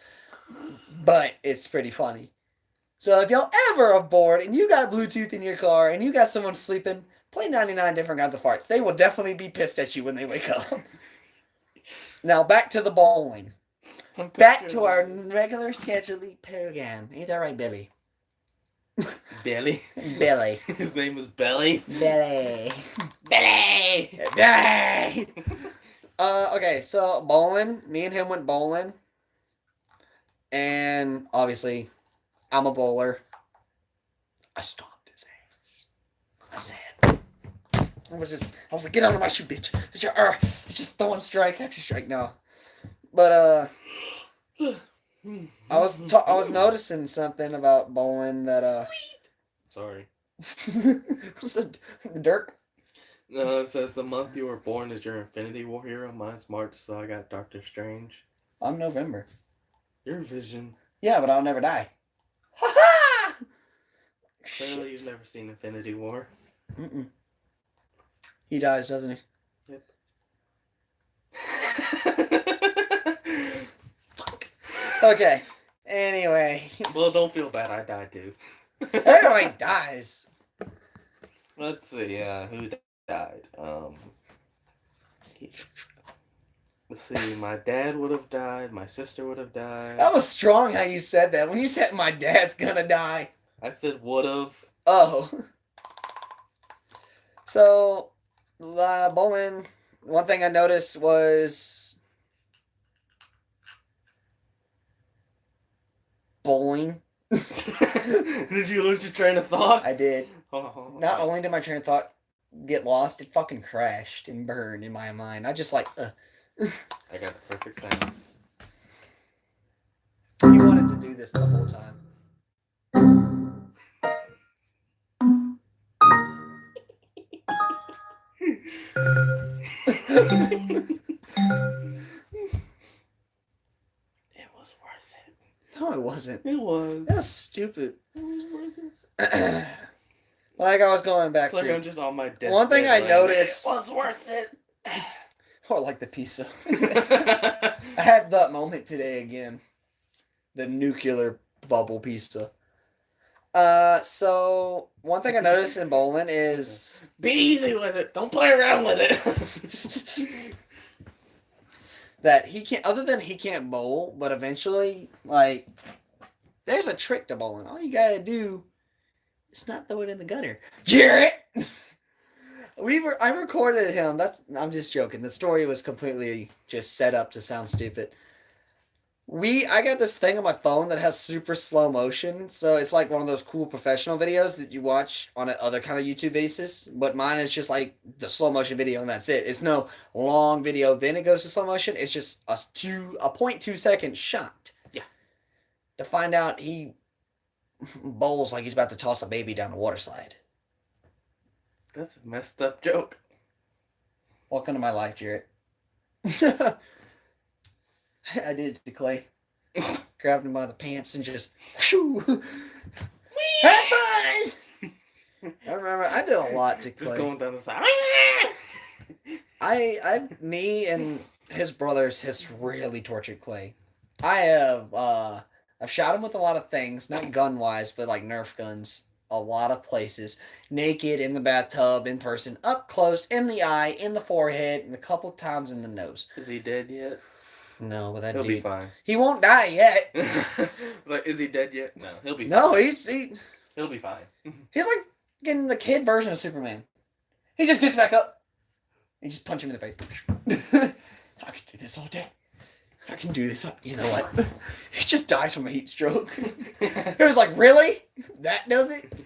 But it's pretty funny. So if y'all ever are bored and you got Bluetooth in your car and you got someone sleeping, play 99 different kinds of farts. They will definitely be pissed at you when they wake up. Now back to the bowling. Back to our regular scheduled program. Ain't that right, Billy? Belly? Billy. His name was Belly? Billy. Belly! Billy! Okay, so bowling. Me and him went bowling. And obviously, I'm a bowler. I stomped his ass. I said, I was like, "Get under my shoe, bitch." Just throwing strike after strike. No. But, I was noticing something about bowling that, Sorry. What's the Dirk? No, it says the month you were born is your Infinity War hero. Mine's March, so I got Doctor Strange. I'm November. Your Vision. Yeah, but I'll never die. Ha ha! Clearly, you've never seen Infinity War. Mm-mm. He dies, doesn't he? Yep. Fuck. Okay. Anyway. Well, don't feel bad. I died too. Everybody dies. Let's see. Who died? Let's see. My dad would have died. My sister would have died. That was strong how you said that. When you said my dad's gonna die. I said would have. Oh. So, bowling. One thing I noticed was bowling. Did you lose your train of thought? I did. Oh. Not only did my train of thought get lost, it fucking crashed and burned in my mind. I just like, I got the perfect silence. You wanted to do this the whole time. It was worth it. No, it wasn't. It was. That was stupid. It was worth it. Like I was going back It's like to I'm just on my deathbed. one thing I like, noticed, it was worth it. or like the pizza. I had that moment today again. The nuclear bubble pizza. So one thing I noticed in bowling is Be easy with it. Don't play around with it. that he can't. Other than he can't bowl, but eventually, like, there's a trick to bowling. All you gotta do is not throw it in the gutter. Jarrett. I recorded him. I'm just joking. The story was completely just set up to sound stupid. I got this thing on my phone that has super slow motion, so it's like one of those cool professional videos that you watch on other kind of YouTube basis. But mine is just like the slow motion video, and that's it. It's no long video. Then it goes to slow motion. It's just a 0.2 second shot. Yeah. To find out he bowls like he's about to toss a baby down a water slide. That's a messed up joke. Welcome to my life, Jarrett. I did it to Clay. Grabbed him by the pants and just whoo, high five! I remember I did a lot to Clay. Just going down the side. Me and his brothers has really tortured Clay. I've shot him with a lot of things, not gun wise, but like Nerf guns. A lot of places. Naked, in the bathtub, in person, up close, in the eye, in the forehead, and a couple times in the nose. Is he dead yet? No, but that He'll dude, be fine. he won't die yet. Like, is he dead yet? No, he'll be. No, fine. he'll be fine. He's like getting the kid version of Superman. He just gets back up. You just punch him in the face. I can do this all day. I can do this. You know what? He just dies from a heat stroke. It was like, really? That does it?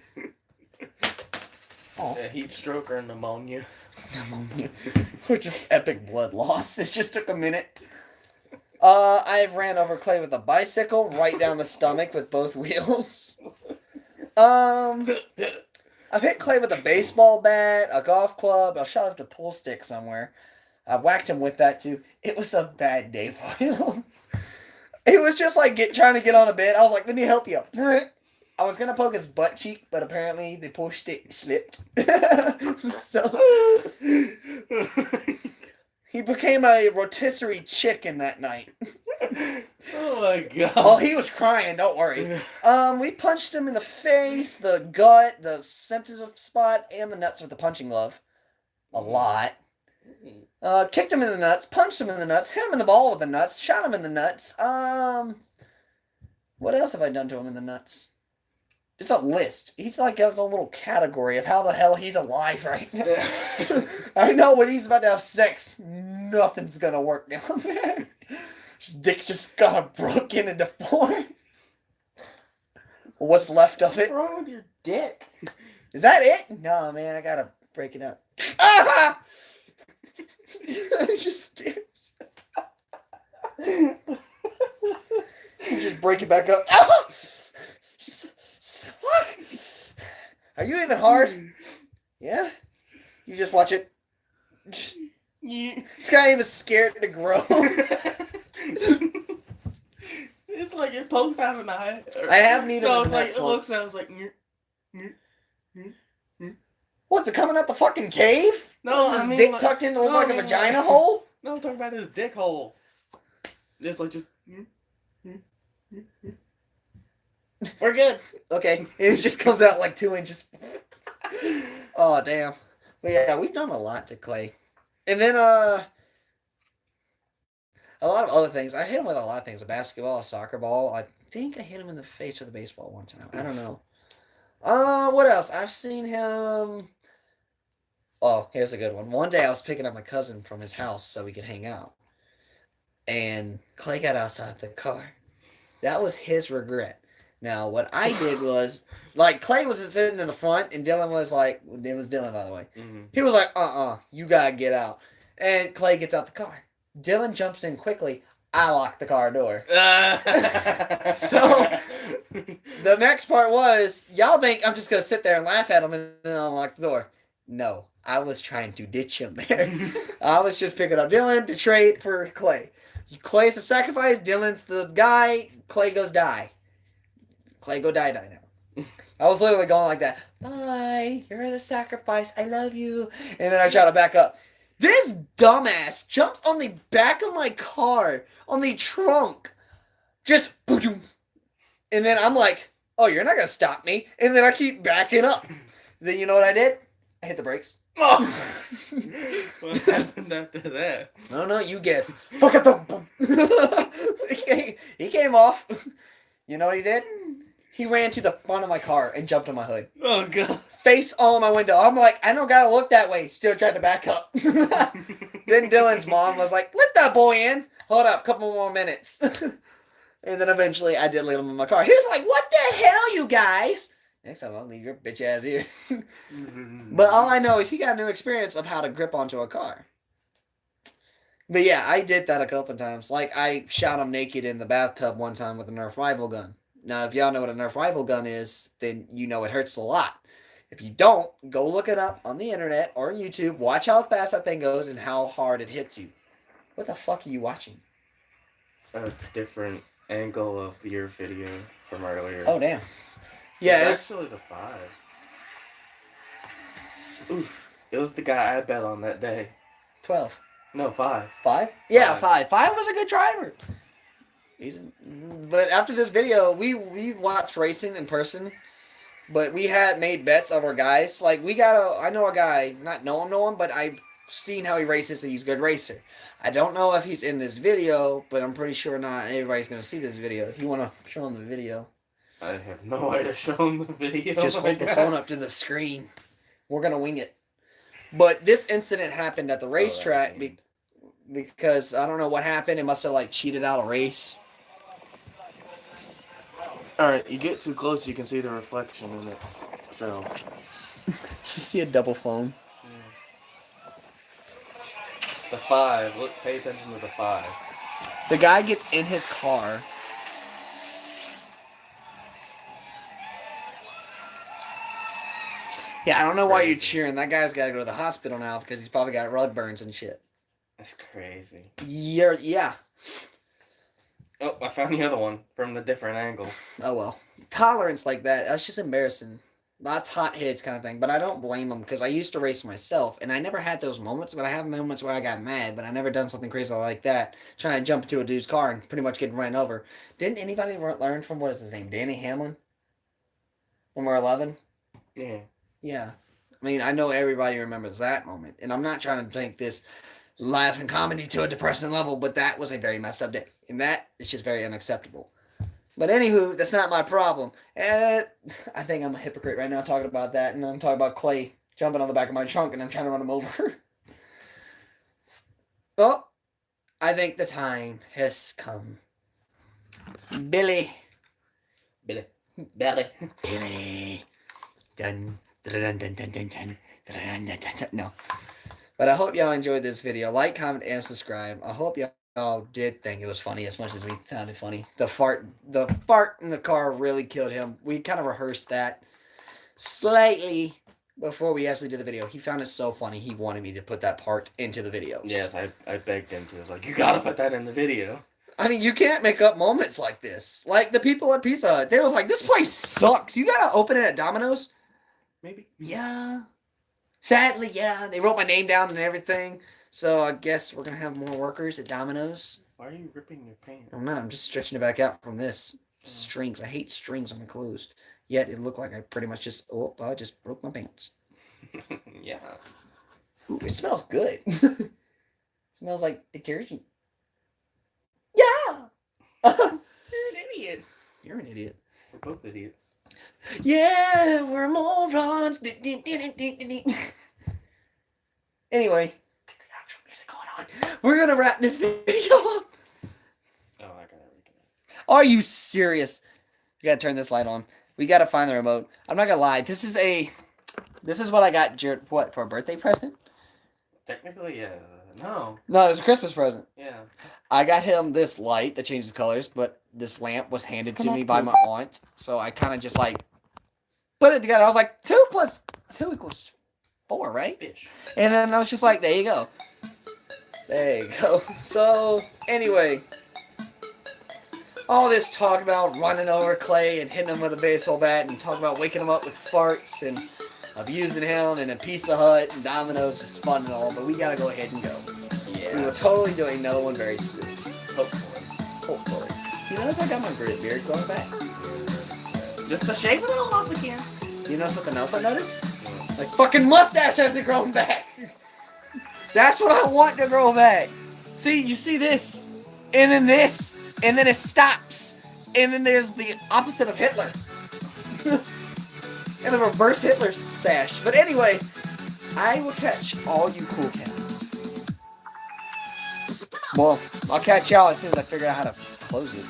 Oh. A heat stroke or pneumonia. Or just epic blood loss. It just took a minute. I've ran over Clay with a bicycle right down the stomach with both wheels. I've hit Clay with a baseball bat, a golf club. I shot up a pool stick somewhere. I whacked him with that too. It was a bad day for him. It was just like trying to get on a bed. I was like, let me help you. I was going to poke his butt cheek, but apparently the pool stick slipped. So he became a rotisserie chicken that night. Oh my god. Oh, he was crying, don't worry. We punched him in the face, the gut, the sensitive spot, and the nuts with the punching glove. A lot. Kicked him in the nuts, punched him in the nuts, hit him in the ball with the nuts, shot him in the nuts. What else have I done to him in the nuts? It's a list. He's like has a little category of how the hell he's alive right now. I know when he's about to have sex, nothing's gonna work down there. His dick's just kind of broken into four. What's left of it? What's wrong with your dick? Is that it? No, man, I gotta break it up. Ah! He just stares. You just break it back up. Ah! Are you even hard? Yeah? You just watch it. This guy even scared to grow. It's like it pokes out an eye. I have needed No, it it's like it looks. once. I was like. What's it coming out the fucking cave? No, Is I his mean, dick like, tucked in to look no, I like a mean, vagina like- hole? No, I'm talking about his dick hole. It's like just. We're good. Okay. It just comes out like 2 inches. Oh, damn. But yeah, we've done a lot to Clay. And then, a lot of other things. I hit him with a lot of things. A basketball, a soccer ball. I think I hit him in the face with a baseball one time. I don't know. What else? I've seen him... Oh, here's a good one. One day I was picking up my cousin from his house so we could hang out. And Clay got outside the car. That was his regret. Now, what I did was, like, Clay was sitting in the front, and Dylan was like, it was Dylan, by the way. Mm-hmm. He was like, you gotta get out. And Clay gets out the car. Dylan jumps in quickly. I lock the car door. So, the next part was, y'all think I'm just gonna sit there and laugh at him and then unlock the door. No, I was trying to ditch him there. I was just picking up Dylan to trade for Clay. Clay's the sacrifice, Dylan's the guy, Clay goes die. Clay go die now. I was literally going like that. Bye. You're the sacrifice. I love you. And then I try to back up. This dumbass jumps on the back of my car, on the trunk. Just boom. And then I'm like, oh, you're not going to stop me. And then I keep backing up. Then you know what I did? I hit the brakes. Oh! What happened after that? No, you guess. He came off. You know what he did? He ran to the front of my car and jumped on my hood. Oh, God. Face all in my window. I'm like, I don't gotta look that way. Still tried to back up. Then Dylan's mom was like, let that boy in. Hold up, couple more minutes. And then eventually I did let him in my car. He was like, what the hell, you guys? Next time I'll leave your bitch ass here. But all I know is he got a new experience of how to grip onto a car. But yeah, I did that a couple of times. Like, I shot him naked in the bathtub one time with a Nerf rifle gun. Now, if y'all know what a Nerf rifle gun is, then you know it hurts a lot. If you don't, go look it up on the internet or YouTube. Watch how fast that thing goes and how hard it hits you. What the fuck are you watching? A different angle of your video from earlier. Oh, damn. Yeah, it's actually the 5. Oof. It was the guy I bet on that day. 12. No, 5. 5? Yeah, 5. 5 was a good driver. But after this video, we watched racing in person, but we had made bets over guys. Like, I know a guy, not know him, but I've seen how he races and he's a good racer. I don't know if he's in this video, but I'm pretty sure not everybody's going to see this video. If you want to show him the video. I have no way to show him the video. Just hold the phone up to the screen. We're going to wing it. But this incident happened at the racetrack because I don't know what happened. It must have, like, cheated out a race. Alright, you get too close, you can see the reflection in itself. You see a double phone. The 5. Look, pay attention to the 5. The guy gets in his car. Yeah, I don't know why you're cheering. That guy's got to go to the hospital now because he's probably got rug burns and shit. That's crazy. Yeah. Oh, I found the other one from the different angle. Oh, well. Tolerance like that's just embarrassing. That's hot hits kind of thing. But I don't blame him because I used to race myself. And I never had those moments. But I have moments where I got mad. But I never done something crazy like that. Trying to jump into a dude's car and pretty much getting ran over. Didn't anybody learn from, what is his name? Danny Hamlin? When we were 11? Yeah. Yeah. I mean, I know everybody remembers that moment. And I'm not trying to take this laugh and comedy to a depressing level, but that was a very messed up day. And that is just very unacceptable. But anywho, that's not my problem. And I think I'm a hypocrite right now talking about that. And I'm talking about Clay jumping on the back of my trunk and I'm trying to run him over. Well, I think the time has come. Billy. Dun. Dun, dun, dun, dun, dun. No. But I hope y'all enjoyed this video. Like, comment, and subscribe. I hope y'all did think it was funny as much as we found it funny. The fart in the car really killed him. We kind of rehearsed that slightly before we actually did the video. He found it so funny, he wanted me to put that part into the video. Yes, I begged him to. I was like, you gotta put that in the video. I mean, you can't make up moments like this. Like, the people at Pizza Hut, they was like, this place sucks. You gotta open it at Domino's? Maybe. Yeah. Sadly, yeah. They wrote my name down and everything. So I guess we're going to have more workers at Domino's. Why are you ripping your pants? I'm not. I'm just stretching it back out from this. Strings. I hate strings on my clothes. Yet it looked like I pretty much just broke my pants. Yeah. Ooh, it smells good. It smells like detergent. Yeah! You're an idiot. You're an idiot. We're both idiots. Yeah, we're morons. Anyway, we're gonna wrap this video up. Oh, I gotta reconnect. Are you serious? You gotta turn this light on. We gotta find the remote. I'm not gonna lie. This is what I got Jared for a birthday present. Technically, yeah. No, it was a Christmas present. Yeah. I got him this light that changes colors, but this lamp was handed to me by my aunt, so I kind of just like put it together. I was like, 2 + 2 = 4, right? Bitch. And then I was just like, there you go. There you go. So, anyway, all this talk about running over Clay and hitting him with a baseball bat and talk about waking him up with farts and abusing him and a Pizza Hut and Domino's is fun and all, but we gotta go ahead and go. We will totally do another one very soon. Hopefully. You notice I got my grid beard growing back? Just to shave it all off again. You know something else I noticed? My fucking mustache hasn't grown back. That's what I want to grow back. See, you see this, and then this, and then it stops, and then there's the opposite of Hitler. And the reverse Hitler stash. But anyway, I will catch all you cool cats. Well, I'll catch y'all as soon as I figure out how to close it.